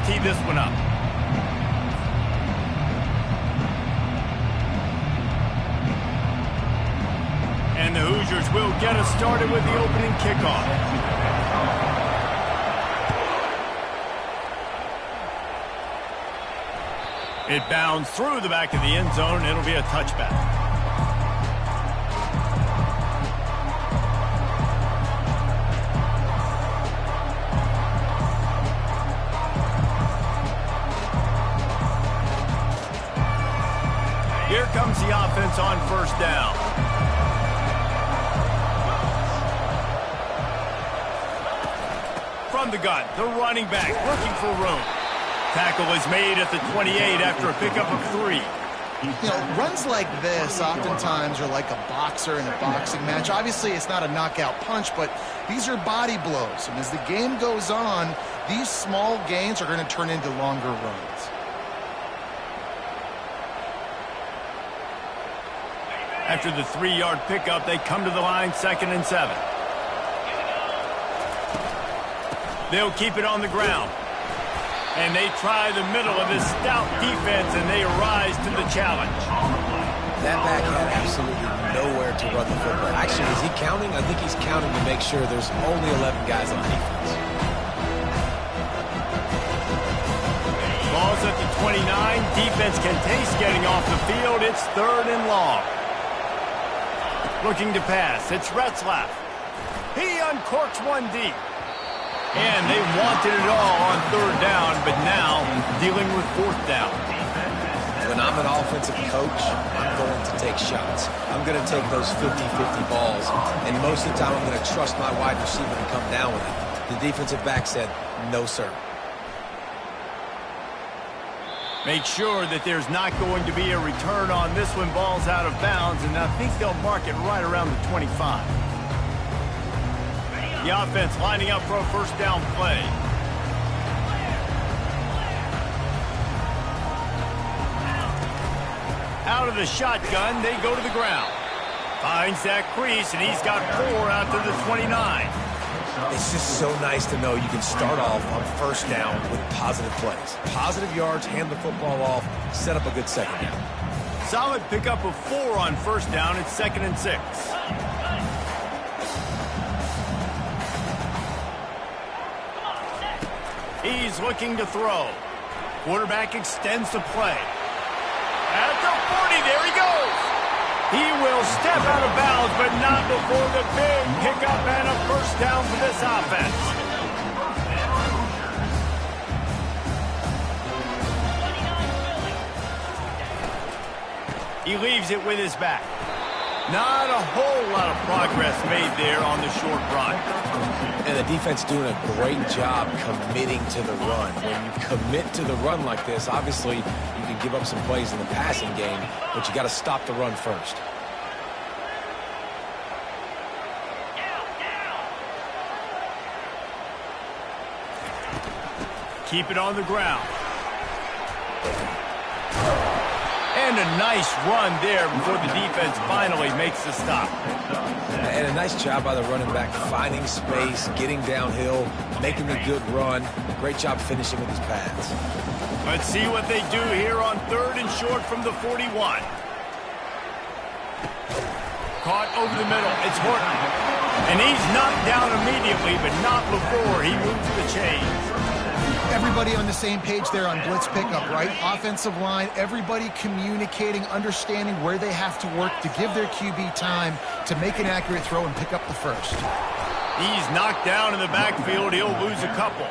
tee this one up. And the Hoosiers will get us started with the opening kickoff. It bounds through the back of the end zone. It'll be a touchback. Here comes the offense on first down. From the gun, the running back looking for room. Tackle is made at the 28 after a pickup of 3. You know, runs like this oftentimes are like a boxer in a boxing match. Obviously, it's not a knockout punch, but these are body blows. And as the game goes on, these small gains are going to turn into longer runs. After the 3-yard pickup, they come to the line, 2nd and 7. They'll keep it on the ground. And they try the middle of this stout defense, and they rise to the challenge. That back had absolutely nowhere to run the football. Actually, is he counting? I think he's counting to make sure there's only 11 guys on defense. Ball's at the 29. Defense can taste getting off the field. It's 3rd and long. Looking to pass. It's Retzlaff. He uncorks one deep. And they wanted it all on 3rd down, but now dealing with 4th down. When I'm an offensive coach, I'm going to take shots. I'm going to take those 50-50 balls, and most of the time I'm going to trust my wide receiver to come down with it. The defensive back said, no, sir. Make sure that there's not going to be a return on this when ball's out of bounds, and I think they'll mark it right around the 25. The offense lining up for a first down play. Out of the shotgun, they go to the ground. Finds that crease, and he's got 4 out to the 29. It's just so nice to know you can start off on first down with positive plays. Positive yards, hand the football off, set up a good second down. Solid pickup of 4 on first down. It's 2nd and 6. He's looking to throw. Quarterback extends the play. At the 40, there he goes. He will step out of bounds, but not before the big pickup and a first down for this offense. He leaves it with his back. Not a whole lot of progress made there on the short run. And the defense doing a great job committing to the run. When you commit to the run like this, obviously you can give up some plays in the passing game, but you got to stop the run first. Keep it on the ground. And a nice run there before the defense finally makes the stop. And a nice job by the running back, finding space, getting downhill, making a good run. Great job finishing with his pads. Let's see what they do here on 3rd and short from the 41. Caught over the middle. It's Horton. And he's knocked down immediately, but not before he moves the chains. Everybody on the same page there on blitz pickup, right? Offensive line, everybody communicating, understanding where they have to work to give their QB time to make an accurate throw and pick up the first. He's knocked down in the backfield. He'll lose a couple.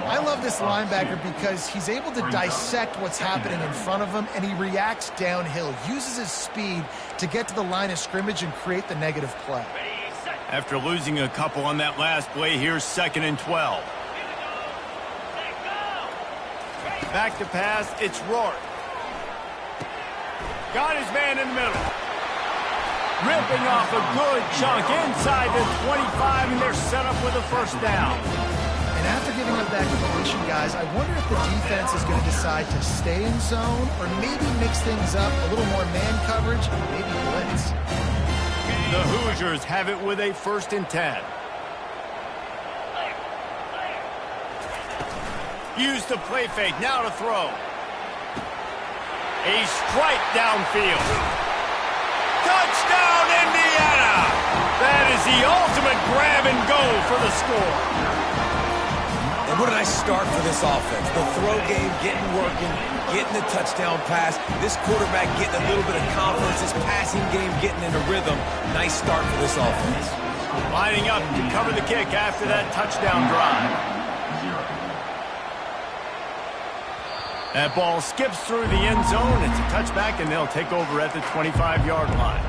I love this linebacker because he's able to dissect what's happening in front of him, and he reacts downhill, uses his speed to get to the line of scrimmage and create the negative play. After losing a couple on that last play, here's 2nd and 12. Back to pass, it's Rourke. Got his man in the middle. Ripping off a good chunk inside the 25, and they're set up with a first down. And after giving up that completion, guys, I wonder if the defense is going to decide to stay in zone or maybe mix things up, a little more man coverage, maybe blitz. The Hoosiers have it with a 1st and 10. Use the play fake, now to throw. A strike downfield. Touchdown, Indiana! That is the ultimate grab and go for the score. And what a nice start for this offense. The throw game getting working, getting the touchdown pass. This quarterback getting a little bit of confidence. This passing game getting into rhythm. Nice start for this offense. Lining up to cover the kick after that touchdown drive. That ball skips through the end zone. It's a touchback, and they'll take over at the 25-yard line.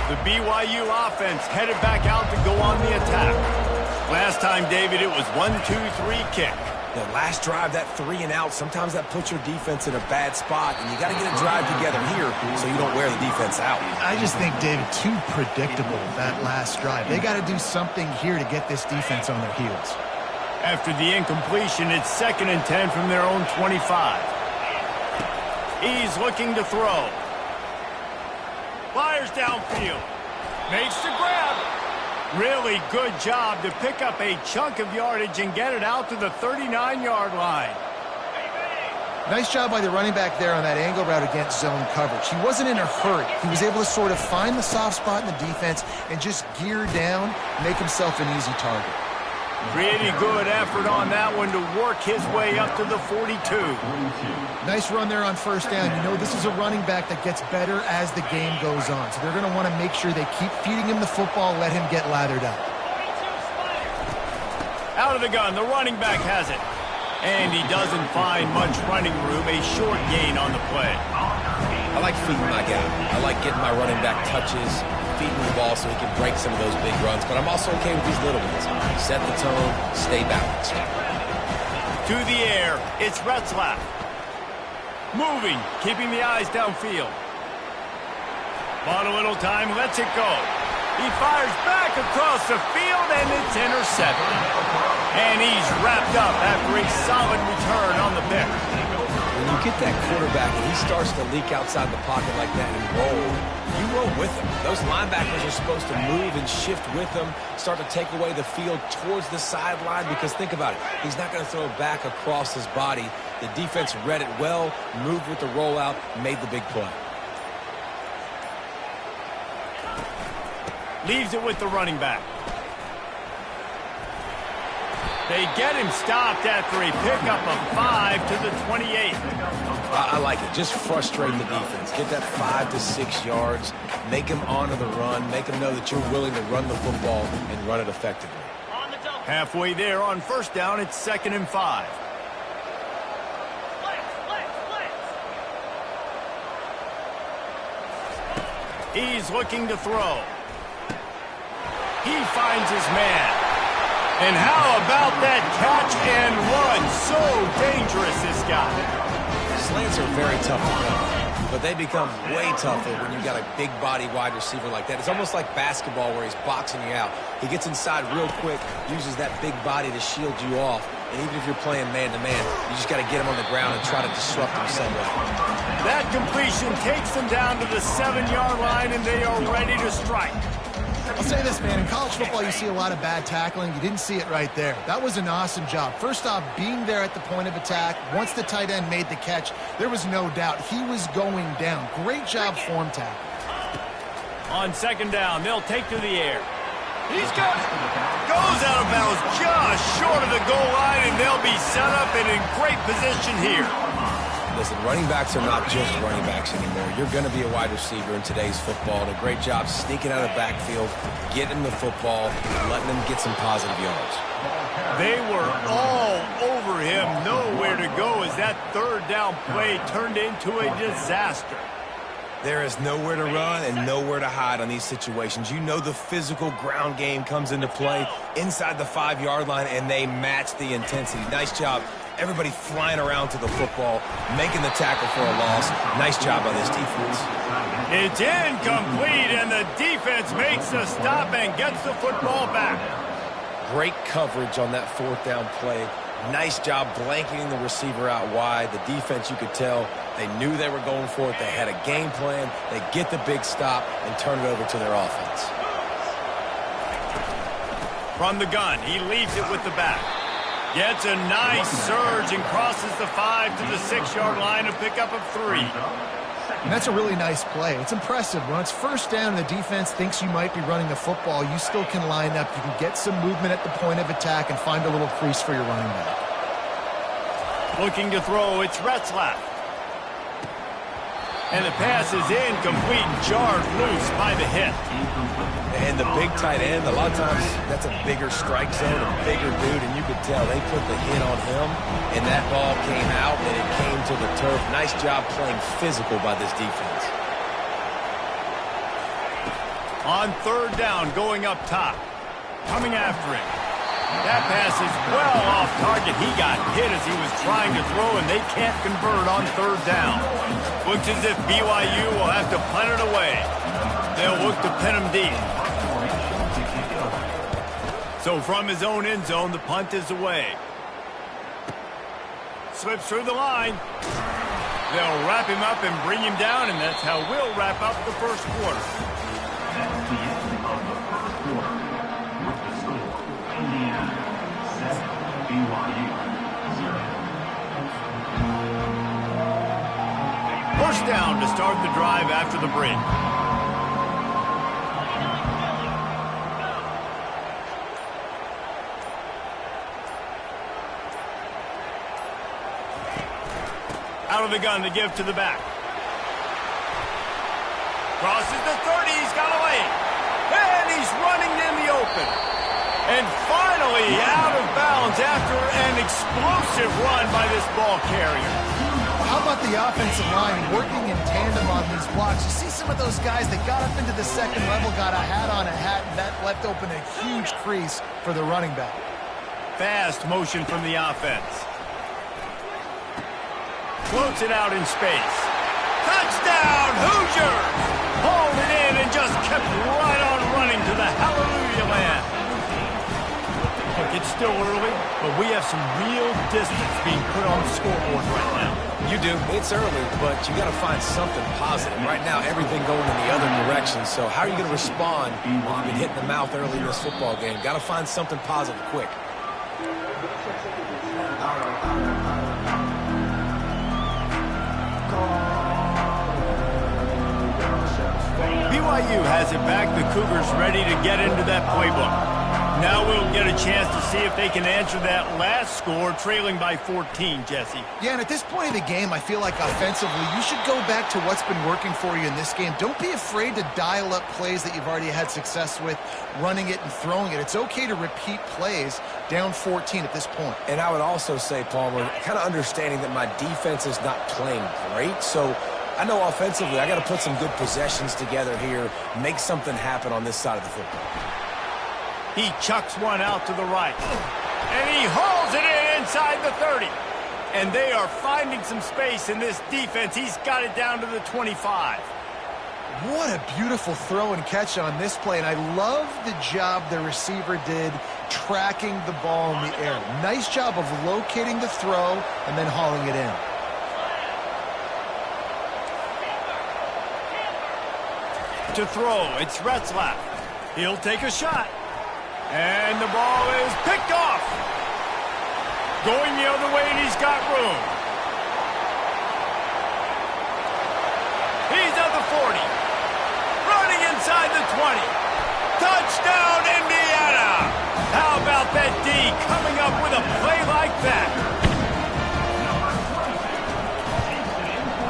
The BYU offense headed back out to go on the attack. Last time, David, it was 1-2-3 kick. The last drive, that 3 and out, sometimes that puts your defense in a bad spot, and you got to get a drive together here so you don't wear the defense out. I just think, David, too predictable, that last drive. They got to do something here to get this defense on their heels. After the incompletion, it's 2nd and 10 from their own 25. He's looking to throw. Fires downfield. Makes the grab. Really good job to pick up a chunk of yardage and get it out to the 39-yard line. Nice job by the running back there on that angle route against zone coverage. He wasn't in a hurry. He was able to sort of find the soft spot in the defense and just gear down, make himself an easy target. Pretty good effort on that one to work his way up to the 42. Nice run there on first down. You know, this is a running back that gets better as the game goes on. So they're going to want to make sure they keep feeding him the football, let him get lathered up. Out of the gun, the running back has it. And he doesn't find much running room, a short gain on the play. I like feeding my guy. I like getting my running back touches, feeding the ball so he can break some of those big runs. But I'm also okay with these little ones. Set the tone, stay balanced. To the air, it's Retzlaff. Moving, keeping the eyes downfield. Bought a little time, lets it go. He fires back across the field, and it's intercepted. And he's wrapped up after a solid return on the pick. When you get that quarterback and he starts to leak outside the pocket like that and roll, you roll with him. Those linebackers are supposed to move and shift with him, start to take away the field towards the sideline, because think about it. He's not going to throw it back across his body. The defense read it well, moved with the rollout, made the big play. Leaves it with the running back. They get him stopped after a pickup of 5 to the 28. I like it. Just frustrate the defense. Get that 5 to 6 yards. Make them honor the run. Make them know that you're willing to run the football and run it effectively. Halfway there on first down, it's 2nd and 5. He's looking to throw. He finds his man. And how about that catch and run? So dangerous, this guy. Slants are very tough to cover, but they become way tougher when you've got a big body wide receiver like that. It's almost like basketball where he's boxing you out. He gets inside real quick, uses that big body to shield you off. And even if you're playing man-to-man, you just got to get him on the ground and try to disrupt him somewhat. That completion takes them down to the 7-yard line, and they are ready to strike. I'll say this, man. In college football, you see a lot of bad tackling. You didn't see it right there. That was an awesome job. First off, being there at the point of attack. Once the tight end made the catch, there was no doubt he was going down. Great job form tackle. On 2nd down, they'll take to the air. He's got it. Goes out of bounds just short of the goal line, and they'll be set up and in great position here. Listen, running backs are not just running backs anymore. You're going to be a wide receiver in today's football. And a great job sneaking out of the backfield, getting the football, and letting them get some positive yards. They were all over him. Nowhere to go as that 3rd down play turned into a disaster. There is nowhere to run and nowhere to hide on these situations. You know the physical ground game comes into play inside the 5-yard line, and they match the intensity. Nice job. Everybody flying around to the football, making the tackle for a loss. Nice job by this defense. It's incomplete, and the defense makes the stop and gets the football back. Great coverage on that 4th down play. Nice job blanketing the receiver out wide. The defense, you could tell, they knew they were going for it. They had a game plan. They get the big stop and turn it over to their offense. From the gun, he leaves it with the back. Gets a nice surge and crosses the 5 to the 6-yard line, a pickup of 3. And that's a really nice play. It's impressive. When it's first down and the defense thinks you might be running the football, you still can line up. You can get some movement at the point of attack and find a little crease for your running back. Looking to throw, it's Retzlaff. And the pass is incomplete, jarred loose by the hit. And the big tight end, a lot of times that's a bigger strike zone, a bigger dude, and you could tell they put the hit on him, and that ball came out, and it came to the turf. Nice job playing physical by this defense. On third down, going up top. Coming after him. That pass is well off target. He got hit as he was trying to throw, and they can't convert on third down. Looks as if BYU will have to punt it away. They'll look to pin him deep. So from his own end zone, the punt is away. Slips through the line. They'll wrap him up and bring him down, and that's how we'll wrap up the first quarter. First down to start the drive after the break. Out of the gun to give to the back. Crosses the 30, he's got away. And he's running in the open. And finally out of bounds after an explosive run by this ball carrier. How about the offensive line working in tandem on these blocks? You see some of those guys that got up into the second level, got a hat on a hat, and that left open a huge crease for the running back. Fast motion from the offense. Floats it out in space. Touchdown, Hoosiers! Hauled it in and just kept right on running to the hallelujah land. Look, it's still early, but we have some real distance being put on the scoreboard right now. You do. It's early, but you got to find something positive. Right now, everything going in the other direction. So how are you going to respond when you've been hit in the mouth early in this football game? Got to find something positive quick. BYU has it back. The Cougars ready to get into that playbook. Now we'll get a chance to see if they can answer that last score, trailing by 14, Jesse. Yeah, and at this point of the game, I feel like offensively, you should go back to what's been working for you in this game. Don't be afraid to dial up plays that you've already had success with, running it and throwing it. It's okay to repeat plays down 14 at this point. And I would also say, Palmer, kind of understanding that my defense is not playing great, so I know offensively I got to put some good possessions together here, make something happen on this side of the football. He chucks one out to the right. And he hauls it in inside the 30. And they are finding some space in this defense. He's got it down to the 25. What a beautiful throw and catch on this play. And I love the job the receiver did tracking the ball in the air. Nice job of locating the throw and then hauling it in. To throw, it's Retzlaff. He'll take a shot. And the ball is picked off. Going the other way, and he's got room. He's at the 40. Running inside the 20. Touchdown, Indiana! How about that D coming up with a play like that?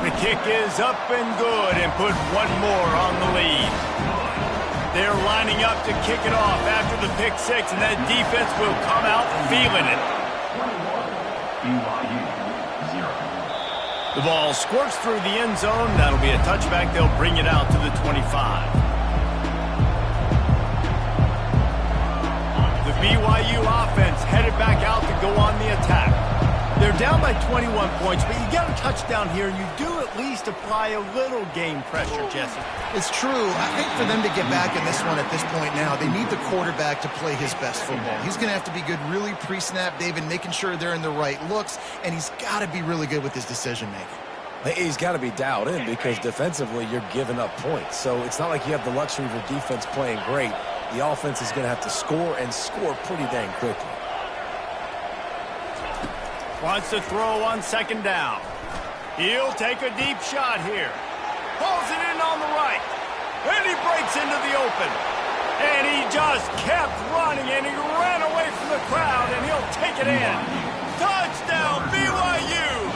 The kick is up and good and put one more on the lead. They're lining up to kick it off after the pick six, and that defense will come out feeling it. The ball squirts through the end zone. That'll be a touchback. They'll bring it out to the 25. The BYU offense headed back out to go on the attack. They're down by 21 points, but you get a touchdown here, and you do at least apply a little game pressure, Jesse. It's true. I think for them to get back in this one at this point now, they need the quarterback to play his best football. He's going to have to be good really pre-snap, David, making sure they're in the right looks, and he's got to be really good with his decision-making. He's got to be dialed in because defensively you're giving up points. So it's not like you have the luxury of your defense playing great. The offense is going to have to score and score pretty dang quickly. Wants to throw on second down. He'll take a deep shot here. Pulls it in on the right. And he breaks into the open. And he just kept running, and he ran away from the crowd, and he'll take it in. Touchdown, BYU!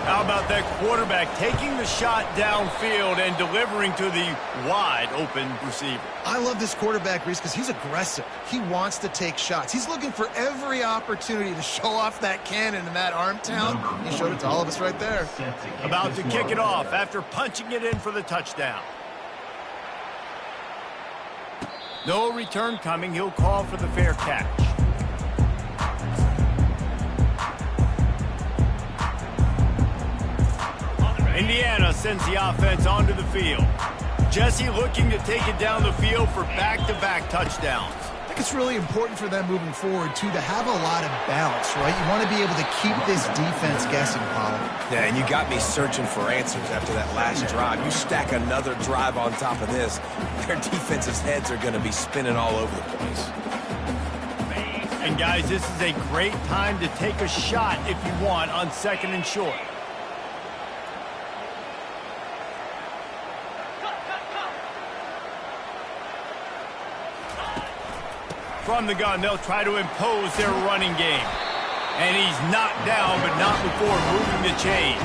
How about that quarterback taking the shot downfield and delivering to the wide-open receiver? I love this quarterback, Reese, because he's aggressive. He wants to take shots. He's looking for every opportunity to show off that cannon and that arm talent. He showed it to all of us right there. About to kick it off after punching it in for the touchdown. No return coming. He'll call for the fair catch. Indiana sends the offense onto the field. Jesse looking to take it down the field for back-to-back touchdowns. I think it's really important for them moving forward, too, to have a lot of balance, right? You want to be able to keep this defense guessing, Paulo. Yeah, and you got me searching for answers after that last drive. You stack another drive on top of this, their defense's heads are going to be spinning all over the place. And, guys, this is a great time to take a shot if you want on second and short. From the gun, they'll try to impose their running game. And he's knocked down, but not before moving the chains.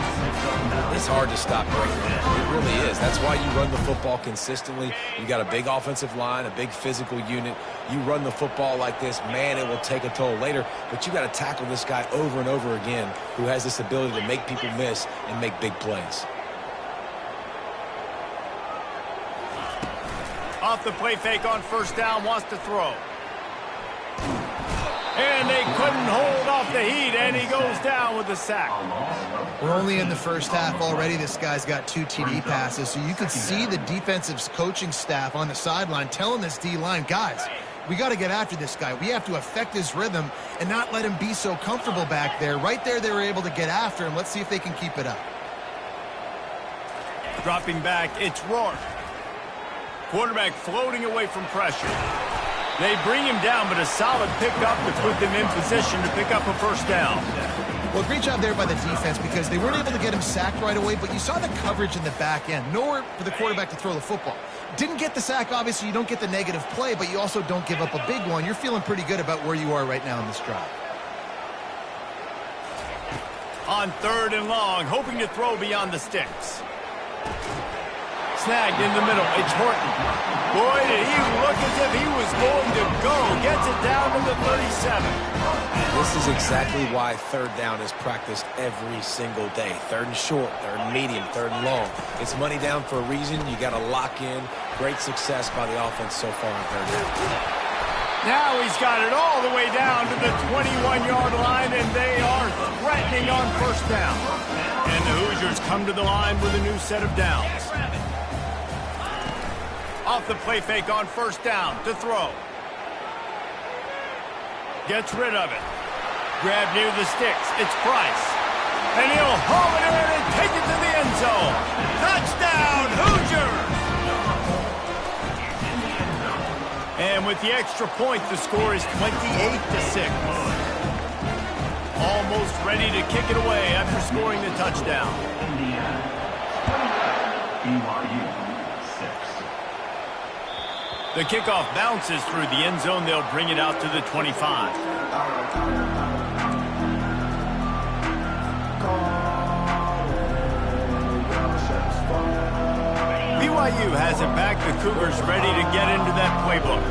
It's hard to stop right now. It really is. That's why you run the football consistently. You got a big offensive line, a big physical unit. You run the football like this, man, it will take a toll later. But you got to tackle this guy over and over again who has this ability to make people miss and make big plays. Off the play fake on first down, wants to throw. And they couldn't hold off the heat, and he goes down with a sack. We're only in the first half already. This guy's got 2 TD passes, so you could see the defensive coaching staff on the sideline telling this D-line, guys, we got to get after this guy. We have to affect his rhythm and not let him be so comfortable back there. Right there, they were able to get after him. Let's see if they can keep it up. Dropping back, it's Rourke. Quarterback floating away from pressure. They bring him down, but a solid pickup to put them in position to pick up a first down. Well, great job there by the defense because they weren't able to get him sacked right away, but you saw the coverage in the back end. Nowhere for the quarterback to throw the football. Didn't get the sack, obviously. You don't get the negative play, but you also don't give up a big one. You're feeling pretty good about where you are right now in this drive. On third and long, hoping to throw beyond the sticks. Snagged in the middle. It's Horton. Boy, did he look as if he was going to go. Gets it down to the 37. This is exactly why third down is practiced every single day. Third and short, third and medium, third and long. It's money down for a reason. You got to lock in. Great success by the offense so far on third down. Now he's got it all the way down to the 21-yard line, and they are threatening on first down. And the Hoosiers come to the line with a new set of downs. Off the play fake on first down to throw. Gets rid of it. Grab near the sticks. It's Price. And he'll haul it in and take it to the end zone. Touchdown, Hoosiers! And with the extra point, the score is 28-6. Almost ready to kick it away after scoring the touchdown. The kickoff bounces through the end zone. They'll bring it out to the 25. BYU has it back. The Cougars ready to get into that playbook.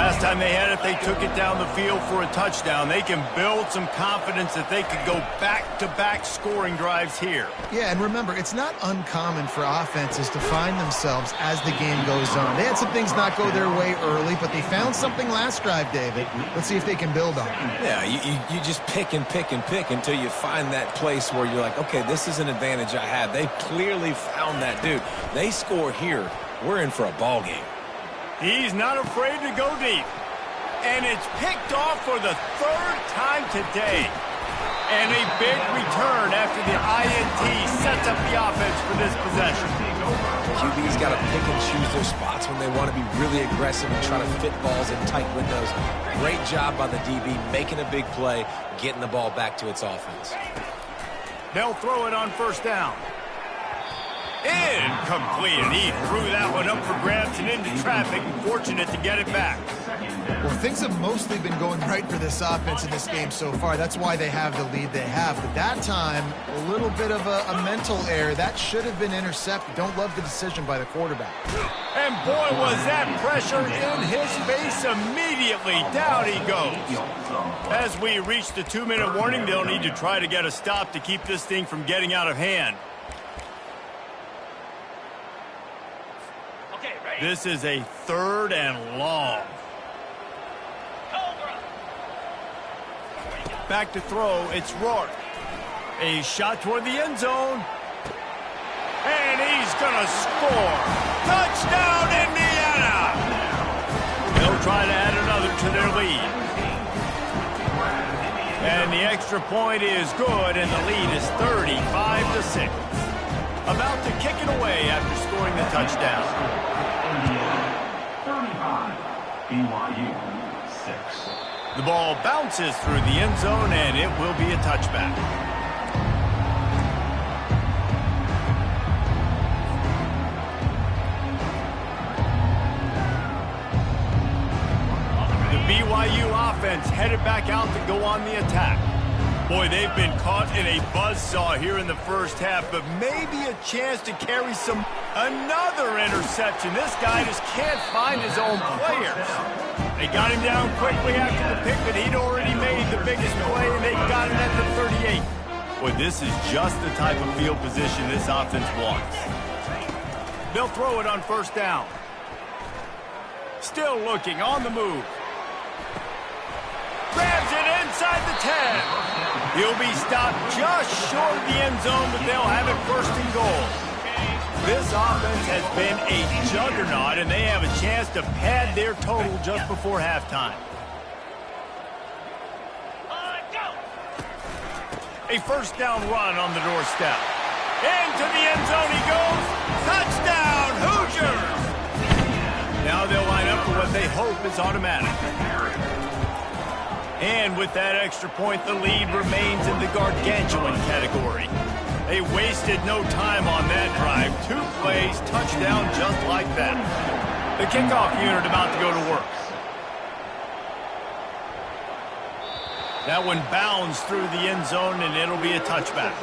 Last time they had it, they took it down the field for a touchdown. They can build some confidence that they could go back-to-back scoring drives here. Yeah, and remember, it's not uncommon for offenses to find themselves as the game goes on. They had some things not go their way early, but they found something last drive, David. Let's see if they can build on it. Yeah, you just pick and pick and pick until you find that place where you're like, okay, this is an advantage I have. They clearly found that, dude. They score here. We're in for a ball game. He's not afraid to go deep. And it's picked off for the third time today. And a big return after the INT sets up the offense for this possession. QB's got to pick and choose their spots when they want to be really aggressive and try to fit balls in tight windows. Great job by the DB making a big play, getting the ball back to its offense. They'll throw it on first down. Incomplete, and he threw that one up for grabs and into traffic. Fortunate to get it back. Well, things have mostly been going right for this offense in this game so far. That's why they have the lead they have. But that time, a little bit of a mental error. That should have been intercepted. Don't love the decision by the quarterback. And boy, was that pressure in his face immediately. Down he goes. As we reach the 2-minute warning, they'll need to try to get a stop to keep this thing from getting out of hand. This is a 3rd and long. Back to throw, it's Rourke. A shot toward the end zone. And he's going to score. Touchdown, Indiana! They'll try to add another to their lead. And the extra point is good, and the lead is 35-6. About to kick it away after scoring the touchdown. BYU 6. The ball bounces through the end zone, and it will be a touchback. The BYU offense headed back out to go on the attack. Boy, they've been caught in a buzzsaw here in the first half, but maybe a chance to carry some. Another interception. This guy just can't find his own players. They got him down quickly after the pick, but he'd already made the biggest play, and they got it at the 38. Boy, this is just the type of field position this offense wants. They'll throw it on first down. Still looking, on the move. Grabs it inside the 10. He'll be stopped just short of the end zone, but they'll have it 1st and goal. This offense has been a juggernaut, and they have a chance to pad their total just before halftime. A 1st down run on the doorstep. Into the end zone he goes. Touchdown, Hoosiers! Now they'll line up for what they hope is automatic. And with that extra point, the lead remains in the gargantuan category. They wasted no time on that drive. 2 plays, touchdown just like that. The kickoff unit about to go to work. That one bounds through the end zone, and it'll be a touchback.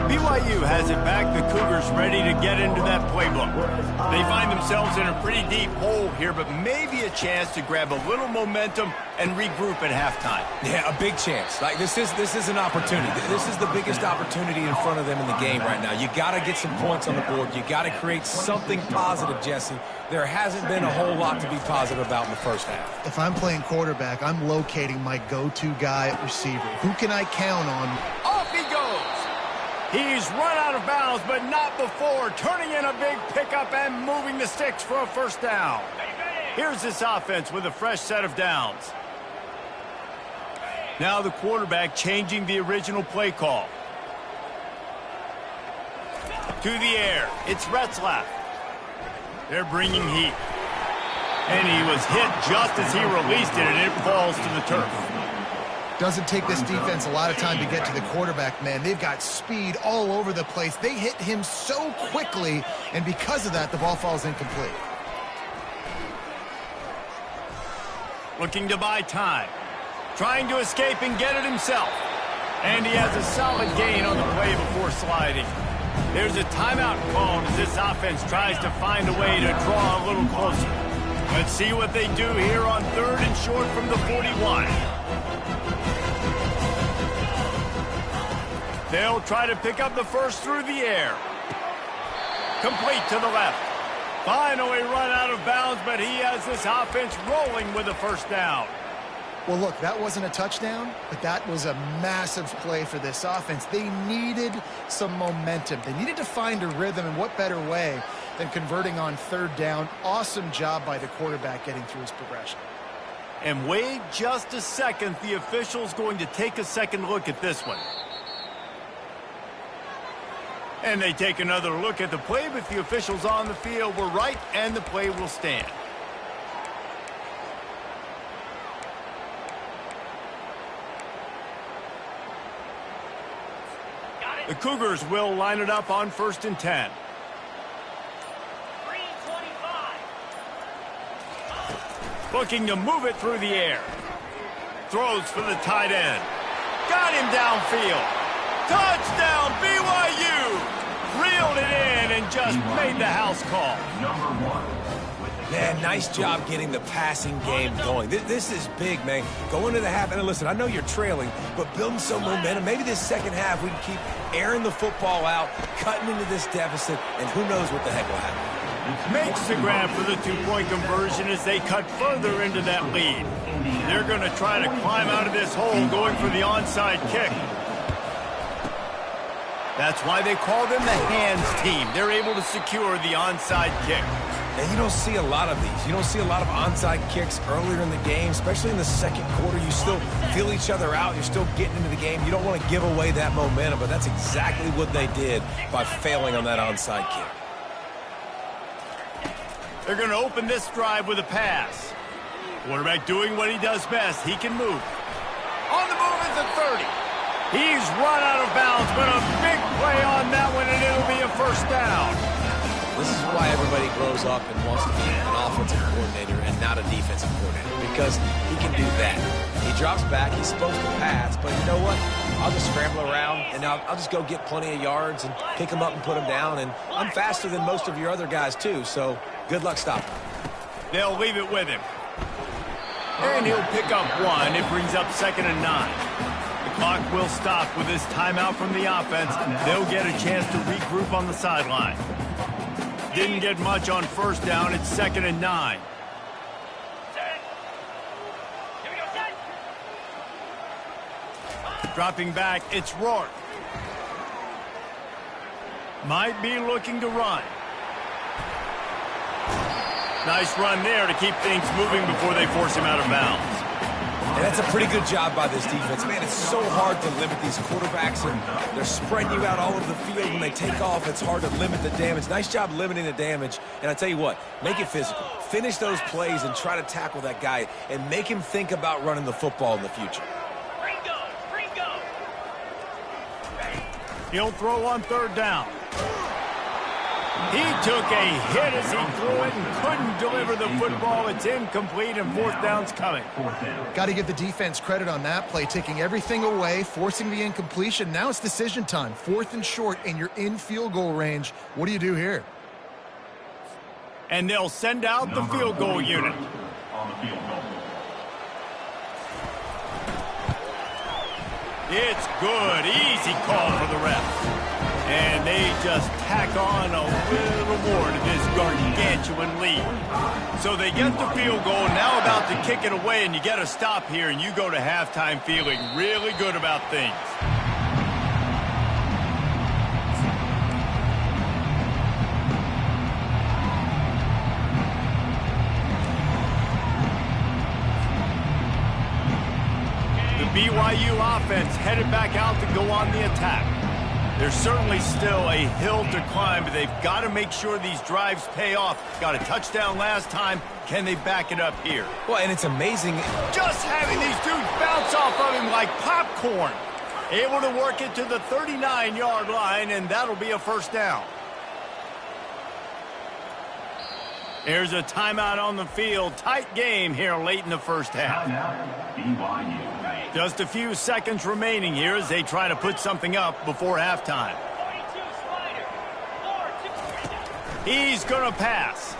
BYU has it back. The Cougars ready to get into that playbook. They find themselves in a pretty deep hole here, but maybe a chance to grab a little momentum and regroup at halftime. Yeah, a big chance. Like this is an opportunity. This is the biggest opportunity in front of them in the game right now. You got to get some points on the board. You got to create something positive, Jesse. There hasn't been a whole lot to be positive about in the first half. If I'm playing quarterback, I'm locating my go-to guy at receiver. Who can I count on? Off he goes. He's run out of bounds, but not before turning in a big pickup and moving the sticks for a 1st down. Here's this offense with a fresh set of downs. Now the quarterback changing the original play call. To the air. It's Retzlaff. They're bringing heat. And he was hit just as he released it, and it falls to the turf. Doesn't take this defense a lot of time to get to the quarterback, man. They've got speed all over the place. They hit him so quickly, and because of that, the ball falls incomplete. Looking to buy time. Trying to escape and get it himself. And he has a solid gain on the play before sliding. There's a timeout called as this offense tries to find a way to draw a little closer. Let's see what they do here on 3rd and short from the 41. They'll try to pick up the first through the air. Complete to the left. Finally run out of bounds, but he has this offense rolling with a first down. Well, look, that wasn't a touchdown, but that was a massive play for this offense. They needed some momentum. They needed to find a rhythm, and what better way than converting on 3rd down. Awesome job by the quarterback getting through his progression. And wait just a second. The official's going to take a second look at this one. And they take another look at the play, but the officials on the field were right, and the play will stand. The Cougars will line it up on 1st and 10. Looking to move it through the air. Throws for the tight end. Got him downfield. Touchdown, BYU! Reeled it in and just made the house call. Number 1. Man, nice job getting the passing game going. This is big, man. Go into the half, and listen, I know you're trailing, but building some momentum. Maybe this second half we can keep airing the football out, cutting into this deficit, and who knows what the heck will happen. Makes the grab for the 2-point conversion as they cut further into that lead. They're going to try to climb out of this hole going for the onside kick. That's why they call them the hands team. They're able to secure the onside kick. And you don't see a lot of these. You don't see a lot of onside kicks earlier in the game, especially in the second quarter. You still feel each other out. You're still getting into the game. You don't want to give away that momentum, but that's exactly what they did by failing on that onside kick. They're going to open this drive with a pass. Quarterback doing what he does best. He can move. On the move is the 30. He's run out of bounds, but a big play on that one, and it'll be a first down. This is why everybody grows up and wants to be an offensive coordinator and not a defensive coordinator, because he can do that. He drops back, he's supposed to pass, but you know what? I'll just scramble around, and I'll just go get plenty of yards and pick them up and put them down, and I'm faster than most of your other guys, too, so good luck stopping. They'll leave it with him. And he'll pick up one. It brings up 2nd and 9. The clock will stop with this timeout from the offense. They'll get a chance to regroup on the sideline. Didn't get much on 1st down. It's 2nd and 9. Dropping back, it's Rourke. Might be looking to run. Nice run there to keep things moving before they force him out of bounds. And that's a pretty good job by this defense. Man, it's so hard to limit these quarterbacks, and they're spreading you out all over the field. When they take off, it's hard to limit the damage. Nice job limiting the damage. And I tell you what, make it physical. Finish those plays and try to tackle that guy and make him think about running the football in the future. He'll throw on 3rd down. He took a hit as he threw it and couldn't deliver the football. It's incomplete, and 4th down's coming. Got to give the defense credit on that play, taking everything away, forcing the incompletion. Now it's decision time. 4th and short, and you're in field goal range. What do you do here? And they'll send out the field goal unit. On the field goal. It's good. Easy call for the ref. And they just tack on a little more to this gargantuan lead. So they get the field goal, now about to kick it away, and you get a stop here, and you go to halftime feeling really good about things. The BYU offense headed back out to go on the attack. There's certainly still a hill to climb, but they've got to make sure these drives pay off. Got a touchdown last time. Can they back it up here? Well, and it's amazing. Just having these dudes bounce off of him like popcorn. Able to work it to the 39-yard line, and that'll be a first down. There's a timeout on the field. Tight game here late in the first half. BYU. Just a few seconds remaining here as they try to put something up before halftime. He's going to pass.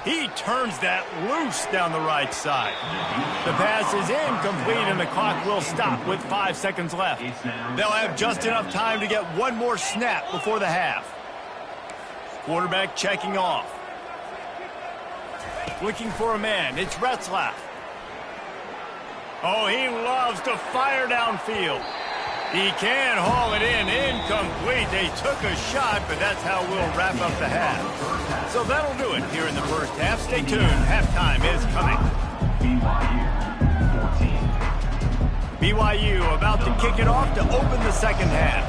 He turns that loose down the right side. The pass is incomplete, and the clock will stop with 5 seconds left. They'll have just enough time to get one more snap before the half. Quarterback checking off. Looking for a man. It's Retzlaff. Oh, he loves to fire downfield. He can haul it in. Incomplete. They took a shot, but that's how we'll wrap up the half. So that'll do it here in the first half. Stay tuned. Halftime is coming. BYU about to kick it off to open the second half.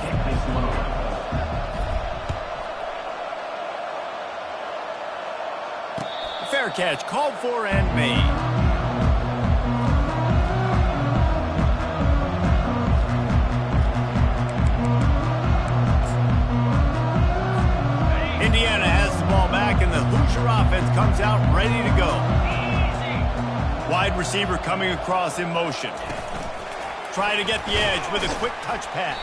Fair catch called for and made. Indiana has the ball back, and the Hoosier offense comes out ready to go. Wide receiver coming across in motion. Trying to get the edge with a quick touch pass.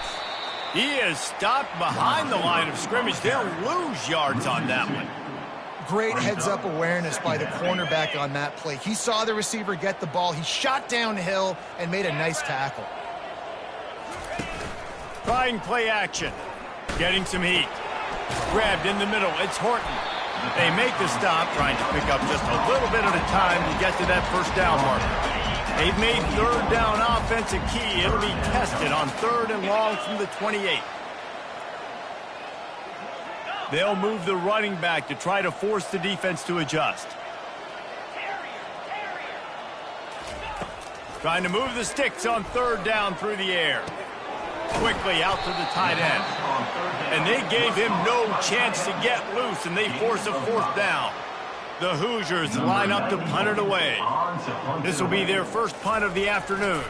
He is stopped behind the line of scrimmage. They'll lose yards on that one. Great heads-up awareness by the cornerback on that play. He saw the receiver get the ball. He shot downhill and made a nice tackle. Trying play action. Getting some heat. Grabbed in the middle. It's Horton. They make the stop, trying to pick up just a little bit at a time to get to that first down marker. They've made third down offense a key. It'll be tested on 3rd and long from the 28. They'll move the running back to try to force the defense to adjust. Trying to move the sticks on 3rd down through the air. Quickly out to the tight end. And they gave him no chance to get loose, and they force a 4th down. The Hoosiers line up to punt it away. This will be their first punt of the afternoon.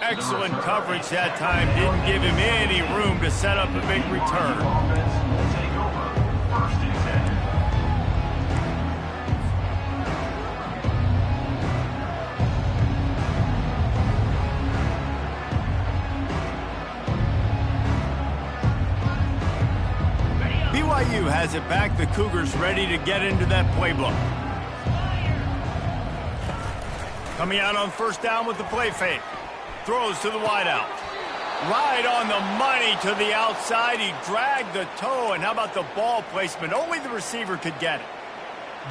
Excellent coverage that time. Didn't give him any room to set up a big return. BYU has it back. The Cougars ready to get into that playbook. Coming out on 1st down with the play fake. Throws to the wideout. Right on the money to the outside. He dragged the toe, and how about the ball placement? Only the receiver could get it.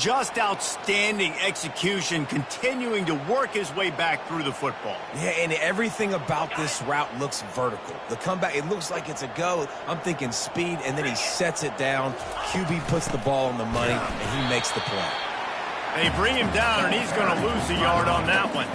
Just outstanding execution, continuing to work his way back through the football. Yeah, and everything about this route looks vertical. The comeback, it looks like it's a go. I'm thinking speed, and then he sets it down. QB puts the ball on the money, and he makes the play. They bring him down, and he's going to lose a yard on that one.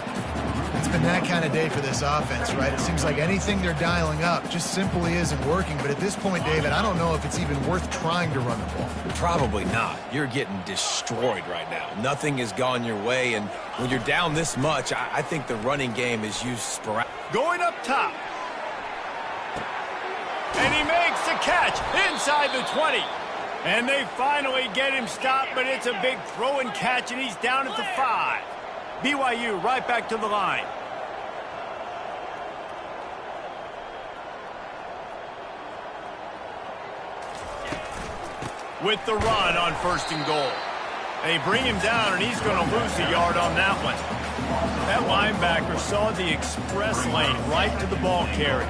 It's been that kind of day for this offense, right? It seems like anything they're dialing up just simply isn't working. But at this point, David, I don't know if it's even worth trying to run the ball. Probably not. You're getting destroyed right now. Nothing has gone your way, and when you're down this much, I think the running game is used sporadic. Going up top. And he makes the catch inside the 20. And they finally get him stopped, but it's a big throw and catch, and he's down at the 5. BYU right back to the line. With the run on 1st and goal. They bring him down, and he's going to lose a yard on that one. That linebacker saw the express lane right to the ball carrier.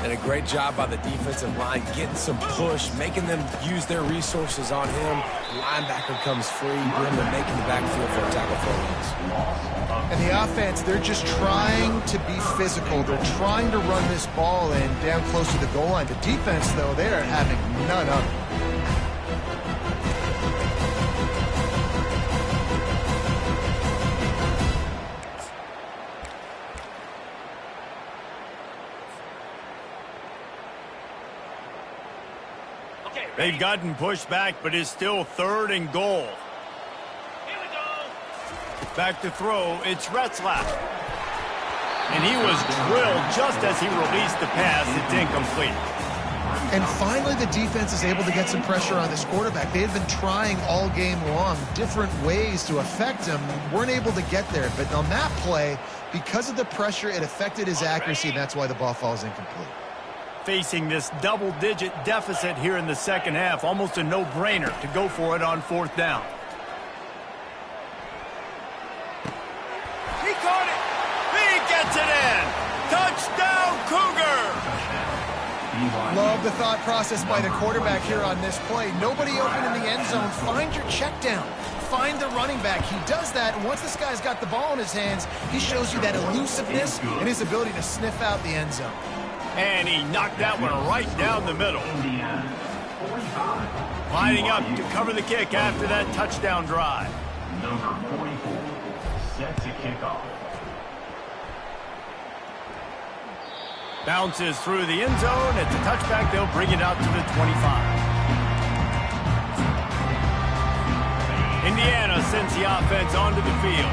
And a great job by the defensive line, getting some push, making them use their resources on him. The linebacker comes free, bringing them making the backfield for a tackle for a loss. And the offense, they're just trying to be physical. They're trying to run this ball in down close to the goal line. The defense, though, they are having none of it. They've gotten pushed back, but it's still 3rd and goal. Here we go. Back to throw, it's Retzlaff. And he was drilled just as he released the pass. It's incomplete. And finally, the defense is able to get some pressure on this quarterback. They had been trying all game long different ways to affect him, weren't able to get there. But on that play, because of the pressure, it affected his accuracy, and that's why the ball falls incomplete. Facing this double-digit deficit here in the second half, almost a no-brainer to go for it on fourth down. He caught it. He gets it in. Touchdown, Cougar. Love the thought process by the quarterback here on this play. Nobody open in the end zone. Find your check down. Find the running back. He does that, and once this guy's got the ball in his hands, he shows you that elusiveness and his ability to sniff out the end zone. And he knocked that one right down the middle. Lining up to cover the kick after that touchdown drive. Number 44, set to kick off. Bounces through the end zone. It's a touchback. They'll bring it out to the 25. Indiana sends the offense onto the field.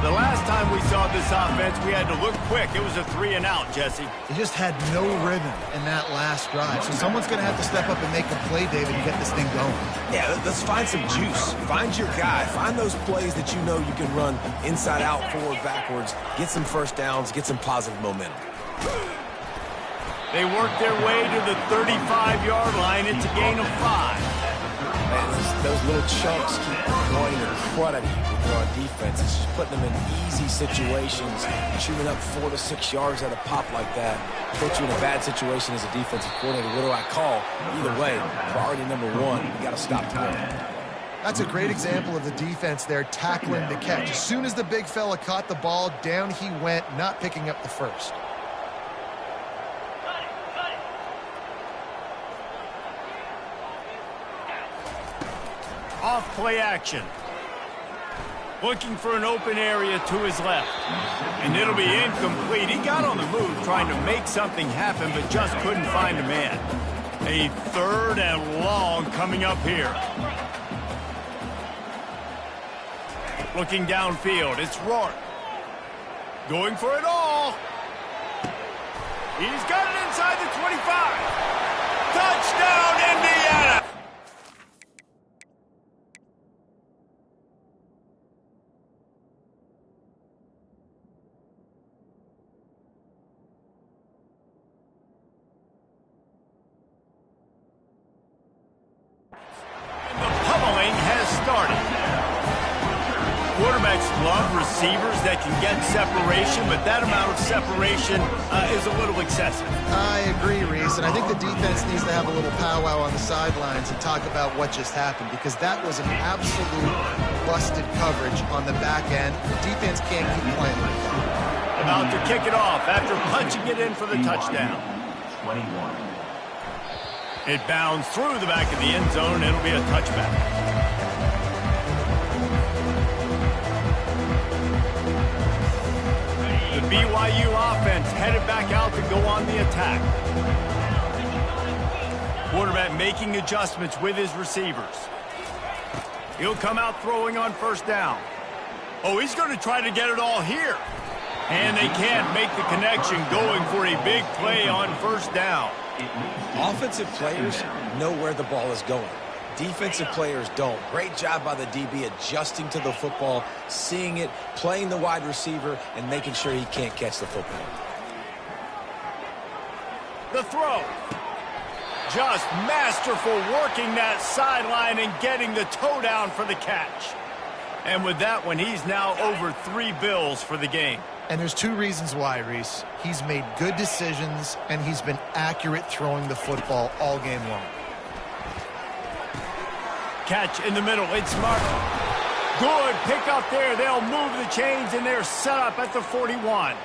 The last time we saw this offense, we had to look quick. It was a 3-and-out, Jesse. He just had no rhythm in that last drive. So someone's going to have to step up and make a play, David, and get this thing going. Yeah, let's find some juice. Find your guy. Find those plays that you know you can run inside out, forward, backwards. Get some first downs. Get some positive momentum. They work their way to the 35-yard line. It's a gain of 5. Man, those little chunks keep going to crud at you when you're on defense. It's just putting them in easy situations, shooting up 4 to 6 yards at a pop like that. Put you in a bad situation as a defensive coordinator. What do I call? Either way, priority number 1, you got to stop the run. That's a great example of the defense there tackling the catch. As soon as the big fella caught the ball, down he went, not picking up the first. Off play action. Looking for an open area to his left. And it'll be incomplete. He got on the move trying to make something happen, but just couldn't find a man. A 3rd and long coming up here. Looking downfield, it's Rourke. Going for it all. He's got it inside the 25. Touchdown, Indiana! Quarterbacks love receivers that can get separation, but that amount of separation is a little excessive. I agree, Reese, and I think the defense needs to have a little powwow on the sidelines and talk about what just happened, because that was an absolute busted coverage on the back end. The defense can't keep playing like that. About to kick it off after punching it in for the touchdown. 21. It bounds through the back of the end zone. It'll be a touchback. The BYU offense headed back out to go on the attack. Quarterback making adjustments with his receivers. He'll come out throwing on first down. Oh, he's going to try to get it all here. And they can't make the connection, going for a big play on first down. Offensive players know where the ball is going. Defensive players don't. Great job by the DB adjusting to the football, seeing it, playing the wide receiver, and making sure he can't catch the football. The throw. Just masterful working that sideline and getting the toe down for the catch. And with that one, he's now over 3 bills for the game. And there's 2 reasons why, Reese. He's made good decisions, and he's been accurate throwing the football all game long. Catch in the middle. It's smart. Good pick up there. They'll move the chains, and they're set up at the 41.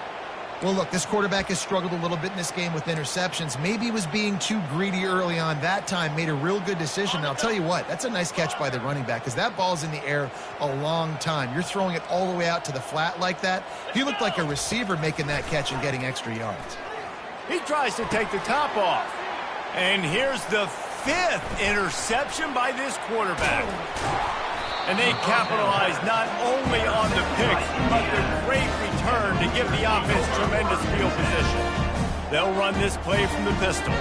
Well, look, this quarterback has struggled a little bit in this game with interceptions. Maybe he was being too greedy early on. That time made a real good decision. And I'll tell you what, that's a nice catch by the running back, because that ball's in the air a long time. You're throwing it all the way out to the flat like that. He looked like a receiver making that catch and getting extra yards. He tries to take the top off. And here's the 5th interception by this quarterback. And they capitalize not only on the pick, but the great return to give the offense tremendous field position. They'll run this play from the pistol.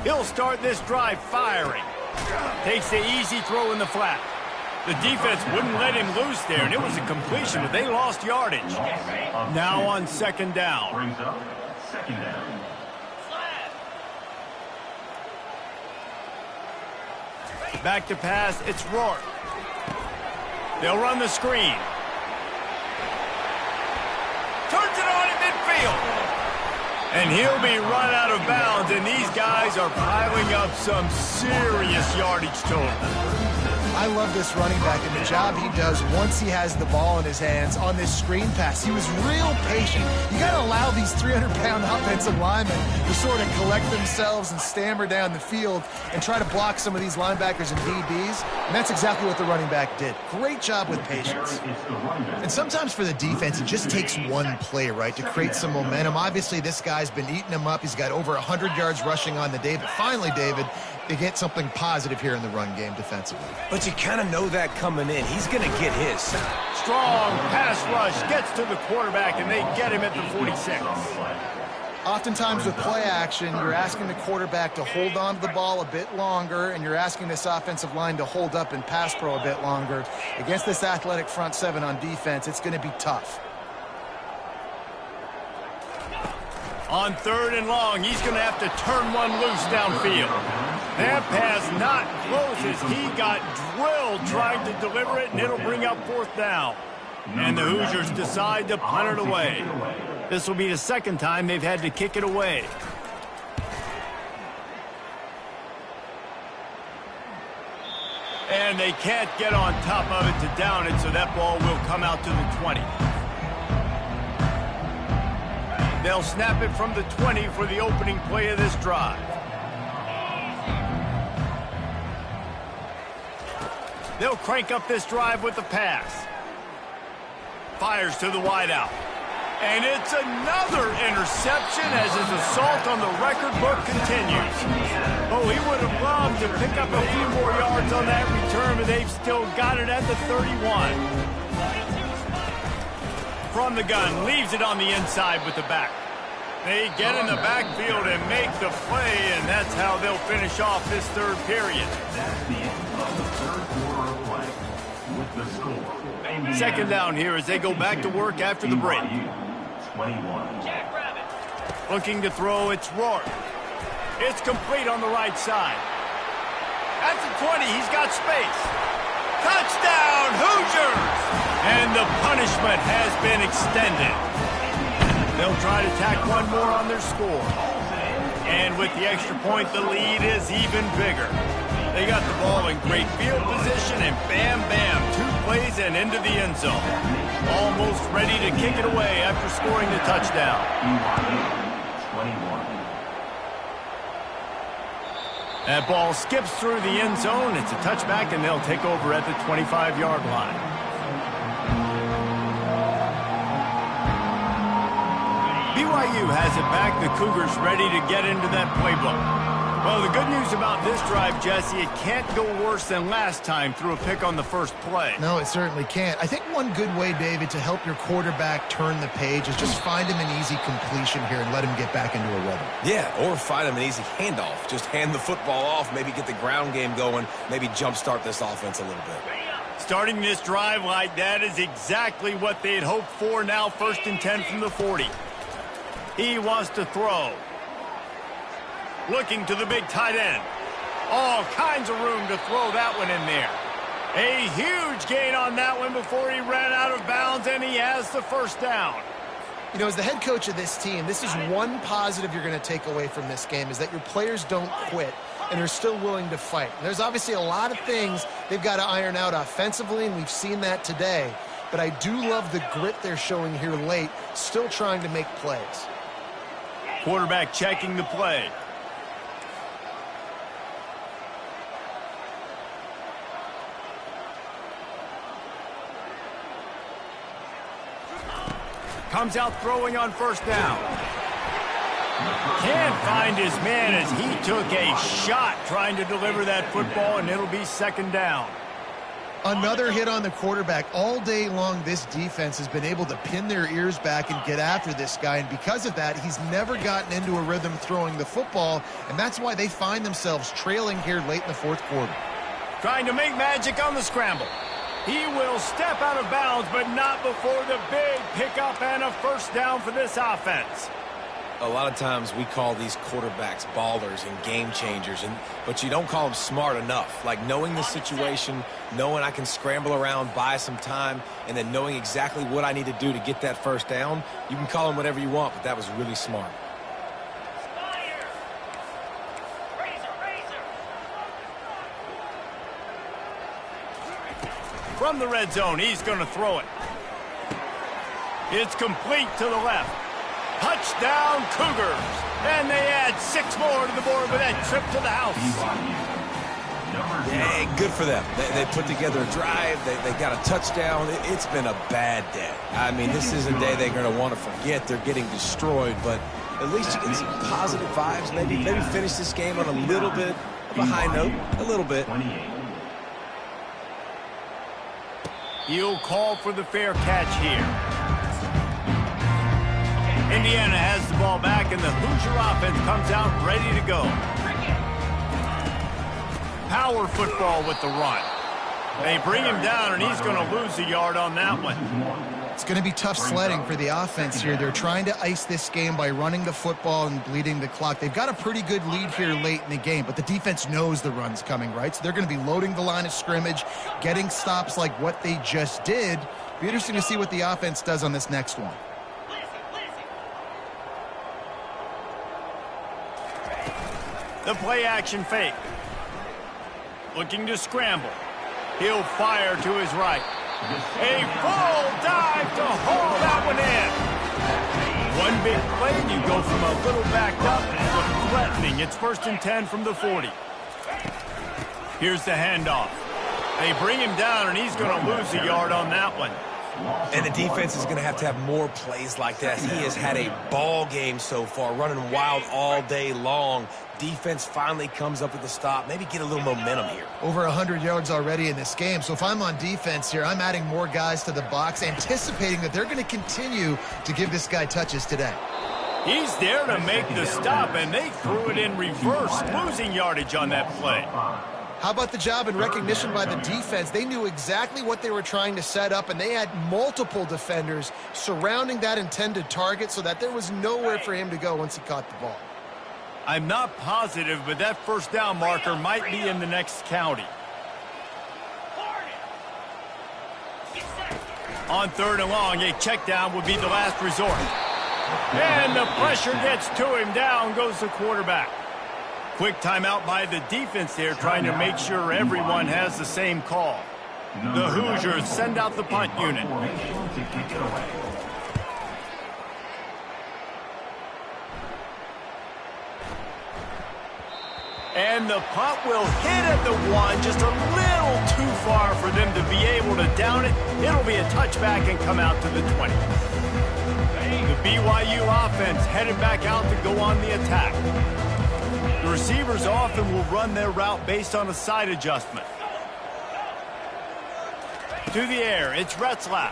He'll start this drive firing. Takes the easy throw in the flat. The defense wouldn't let him loose there, and it was a completion, but they lost yardage. Now on second down. Brings up second down. Back to pass, it's Rourke. They'll run the screen. Turns it on at midfield. And he'll be run out of bounds, and these guys are piling up some serious yardage total. I love this running back and the job he does once he has the ball in his hands on this screen pass. He was real patient. You got to allow these 300-pound offensive linemen to sort of collect themselves and stammer down the field and try to block some of these linebackers and DBs. And that's exactly what the running back did. Great job with patience. And sometimes for the defense, it just takes one play, right, to create some momentum. Obviously, this guy's been eating them up. He's got over 100 yards rushing on the day. But finally, David, they get something positive here in the run game defensively. But you kind of know that coming in. He's going to get his. Strong pass rush gets to the quarterback, and they get him at the 46. Oftentimes with play action, you're asking the quarterback to hold on to the ball a bit longer, and you're asking this offensive line to hold up in pass pro a bit longer. Against this athletic front seven on defense, it's going to be tough. On third and long, he's going to have to turn one loose downfield. That pass not close as he got drilled trying to deliver it, and it'll bring up fourth down. And the Hoosiers decide to punt it away. This will be the second time they've had to kick it away. And they can't get on top of it to down it, so that ball will come out to the 20. They'll snap it from the 20 for the opening play of this drive. They'll crank up this drive with the pass. Fires to the wideout. And it's another interception as his assault on the record book continues. Oh, he would have loved to pick up a few more yards on that return, but they've still got it at the 31. From the gun, leaves it on the inside with the back. They get in the backfield and make the play, and that's how they'll finish off this third period. That's the end of the third quarter of play. With the score. Second down here as they go back to work after the break. 21. Looking to throw, it's Rourke. It's complete on the right side. At the 20, he's got space. Touchdown, Hoosiers! And the punishment has been extended. They'll try to tack one more on their score. And with the extra point, the lead is even bigger. They got the ball in great field position, and bam, bam, 2 plays and into the end zone. Almost ready to kick it away after scoring the touchdown. 21. That ball skips through the end zone. It's a touchback, and they'll take over at the 25-yard line. BYU has it back. The Cougars ready to get into that playbook. Well, the good news about this drive, Jesse, it can't go worse than last time through a pick on the first play. No, it certainly can't. I think one good way, David, to help your quarterback turn the page is just find him an easy completion here and let him get back into a rhythm. Yeah, or find him an easy handoff. Just hand the football off, maybe get the ground game going, maybe jumpstart this offense a little bit. Starting this drive like that is exactly what they'd hoped for. Now 1st and 10 from the 40. He wants to throw. Looking to the big tight end. All kinds of room to throw that one in there. A huge gain on that one before he ran out of bounds, and he has the first down. You know, as the head coach of this team, this is one positive you're going to take away from this game, is that your players don't quit and are still willing to fight. And there's obviously a lot of things they've got to iron out offensively, and we've seen that today. But I do love the grit they're showing here late, still trying to make plays. Quarterback checking the play. Comes out throwing on first down. Can't find his man as he took a shot trying to deliver that football, and it'll be second down. Another hit on the quarterback. All day long, this defense has been able to pin their ears back and get after this guy, and because of that, he's never gotten into a rhythm throwing the football, and that's why they find themselves trailing here late in the fourth quarter. Trying to make magic on the scramble. He will step out of bounds, but not before the big pickup and a first down for this offense. A lot of times we call these quarterbacks ballers and game changers, but you don't call them smart enough. Like knowing the situation, knowing I can scramble around, buy some time, and then knowing exactly what I need to do to get that first down. You can call them whatever you want, but that was really smart. From the red zone, he's going to throw it. It's complete to the left. Touchdown, Cougars. And they add 6 more to the board with that trip to the house. Yeah, good for them. They put together a drive. They got a touchdown. It's been a bad day. I mean, this is a day they're going to want to forget. They're getting destroyed, but at least you get some positive vibes. Maybe finish this game on a little bit of a high note. A little bit. He'll call for the fair catch here. Indiana has the ball back, and the Hoosier offense comes out ready to go. Power football with the run. They bring him down, and he's going to lose a yard on that one. It's going to be tough sledding for the offense here. They're trying to ice this game by running the football and bleeding the clock. They've got a pretty good lead here late in the game, but the defense knows the run's coming, right? So they're going to be loading the line of scrimmage, getting stops like what they just did. Be interesting to see what the offense does on this next one. The play action fake. Looking to scramble. He'll fire to his right. A full dive to haul that one in. One big play, and you go from a little backed up to threatening. It's 1st and 10 from the 40. Here's the handoff. They bring him down, and he's going to lose a yard on that one. And the defense is going to have more plays like that. He has had a ball game so far, running wild all day long. Defense finally comes up with the stop. Maybe get a little momentum here. Over 100 yards already in this game. So if I'm on defense here, I'm adding more guys to the box, anticipating that they're going to continue to give this guy touches today. He's there to make the stop, and they threw it in reverse, losing yardage on that play. How about the job and recognition by the defense? They knew exactly what they were trying to set up, and they had multiple defenders surrounding that intended target so that there was nowhere for him to go once he caught the ball. I'm not positive, but that first down marker might be in the next county. On 3rd and long, a check down would be the last resort. And the pressure gets to him. Down goes the quarterback. Quick timeout by the defense there, trying to make sure everyone has the same call. The Hoosiers send out the punt unit. And the punt will hit at the 1, just a little too far for them to be able to down it. It'll be a touchback and come out to the 20. The BYU offense headed back out to go on the attack. The receivers often will run their route based on a side adjustment. To the air, it's Retzlaff.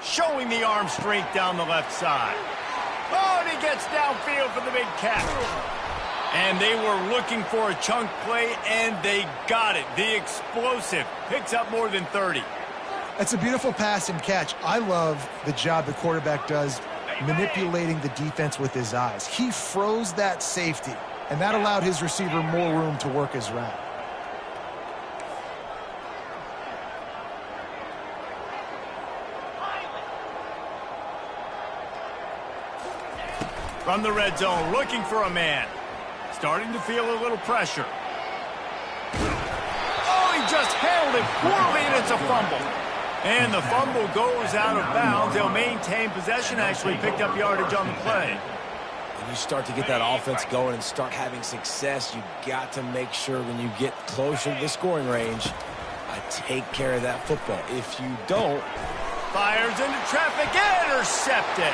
Showing the arm strength down the left side. Oh, and he gets downfield for the big catch. And they were looking for a chunk play, and they got it. The explosive picks up more than 30. That's a beautiful pass and catch. I love the job the quarterback does manipulating the defense with his eyes. He froze that safety, and that allowed his receiver more room to work his route. From the red zone, looking for a man. Starting to feel a little pressure. Oh, he just handled it poorly, and it's a fumble. And the fumble goes out of bounds. They'll maintain possession, actually picked up yardage on the play. When you start to get that offense going and start having success, you've got to make sure when you get closer to the scoring range, take care of that football. If you don't... Fires into traffic, intercepted.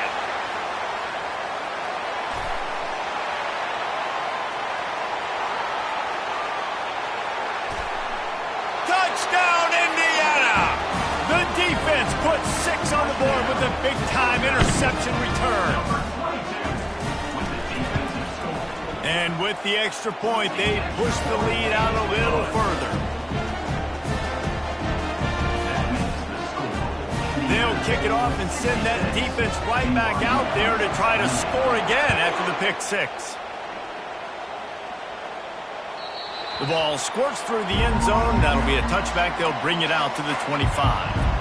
Touchdown, 6 on the board with a big-time interception return. And with the extra point, they push the lead out a little further. They'll kick it off and send that defense right back out there to try to score again after the pick 6. The ball squirts through the end zone. That'll be a touchback. They'll bring it out to the 25.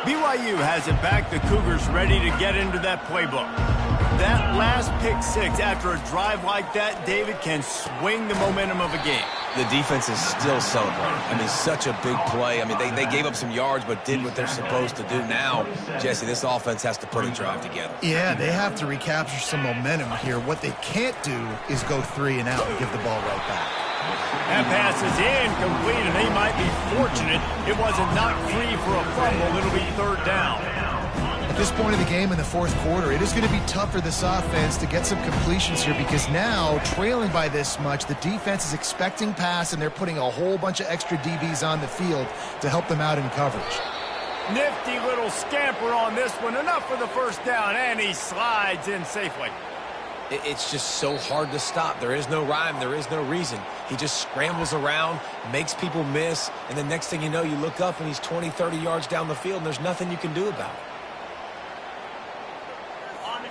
BYU has it back. The Cougars ready to get into that playbook. That last pick 6 after a drive like that, David, can swing the momentum of a game. The defense is still celebrating. I mean, such a big play. I mean, they gave up some yards but did what they're supposed to do. Now, Jesse, this offense has to put a drive together. Yeah, they have to recapture some momentum here. What they can't do is go 3 and out and give the ball right back. That pass is incomplete, and they might be fortunate it wasn't knocked free for a fumble. It'll be 3rd down. At this point of the game in the 4th quarter, it is going to be tough for this offense to get some completions here because now, trailing by this much, the defense is expecting pass, and they're putting a whole bunch of extra DBs on the field to help them out in coverage. Nifty little scamper on this one. Enough for the 1st down, and he slides in safely. It's just so hard to stop. There is no rhyme. There is no reason. He just scrambles around, makes people miss, and the next thing you know, you look up and he's 20, 30 yards down the field, and there's nothing you can do about it.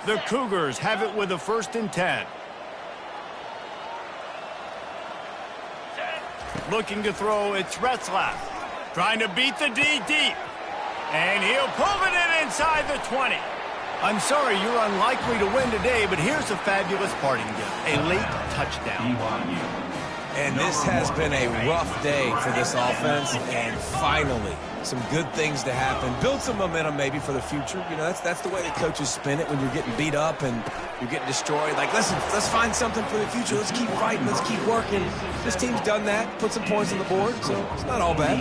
The Cougars have it with a 1st and 10. Looking to throw, it's Retzlaff. Trying to beat the D deep. And he'll pull it in inside the 20. I'm sorry, you're unlikely to win today, but here's a fabulous parting gift. A late touchdown. And this has been a rough day for this offense, and finally, some good things to happen. Build some momentum maybe for the future. You know, that's the way the coaches spin it when you're getting beat up and you're getting destroyed. Like, listen, let's find something for the future. Let's keep fighting. Let's keep working. This team's done that, put some points on the board, so it's not all bad.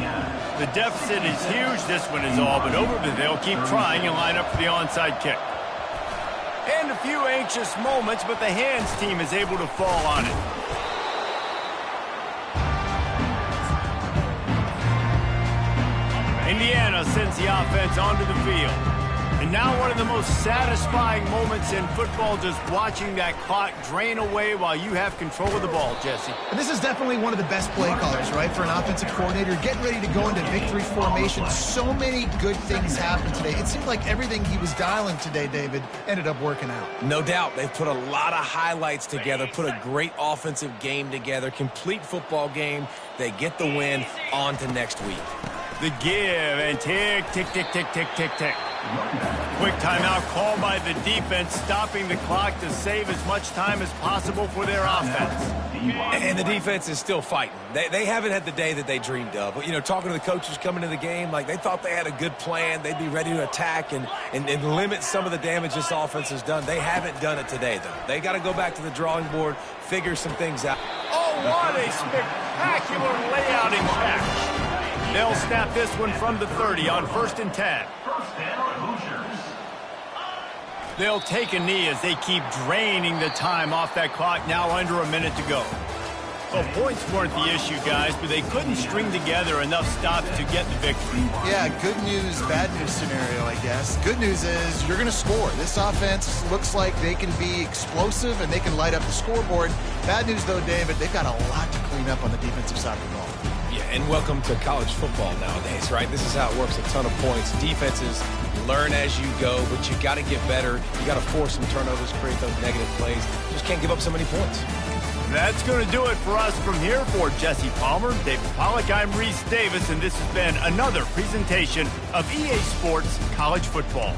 The deficit is huge. This one is all but over, but they'll keep trying and line up for the onside kick. And a few anxious moments, but the hands team is able to fall on it. Indiana sends the offense onto the field. And now one of the most satisfying moments in football, just watching that clock drain away while you have control of the ball, Jesse. And this is definitely one of the best play callers, right, for an offensive coordinator. Getting ready to go into victory formation. So many good things happened today. It seemed like everything he was dialing today, David, ended up working out. No doubt. They've put a lot of highlights together, put a great offensive game together, complete football game. They get the win. On to next week. The give and tick, tick, tick, tick, tick, tick, tick. Quick timeout called by the defense, stopping the clock to save as much time as possible for their offense. And the defense is still fighting. They haven't had the day that they dreamed of. But, you know, talking to the coaches coming into the game, like they thought they had a good plan. They'd be ready to attack and limit some of the damage this offense has done. They haven't done it today, though. They got to go back to the drawing board, figure some things out. Oh, what a spectacular layouting catch. They'll snap this one from the 30 on 1st and 10. They'll take a knee as they keep draining the time off that clock, now under a minute to go. Well, points weren't the issue, guys, but they couldn't string together enough stops to get the victory. Yeah, good news, bad news scenario, I guess. Good news is you're going to score. This offense looks like they can be explosive and they can light up the scoreboard. Bad news, though, David, they've got a lot to clean up on the defensive side of the ball. Yeah, and welcome to college football nowadays, right? This is how it works, a ton of points. Defenses learn as you go, but you got to get better. You got to force some turnovers, create those negative plays. Just can't give up so many points. That's going to do it for us from here. For Jesse Palmer, David Pollack, I'm Reese Davis, and this has been another presentation of EA Sports College Football.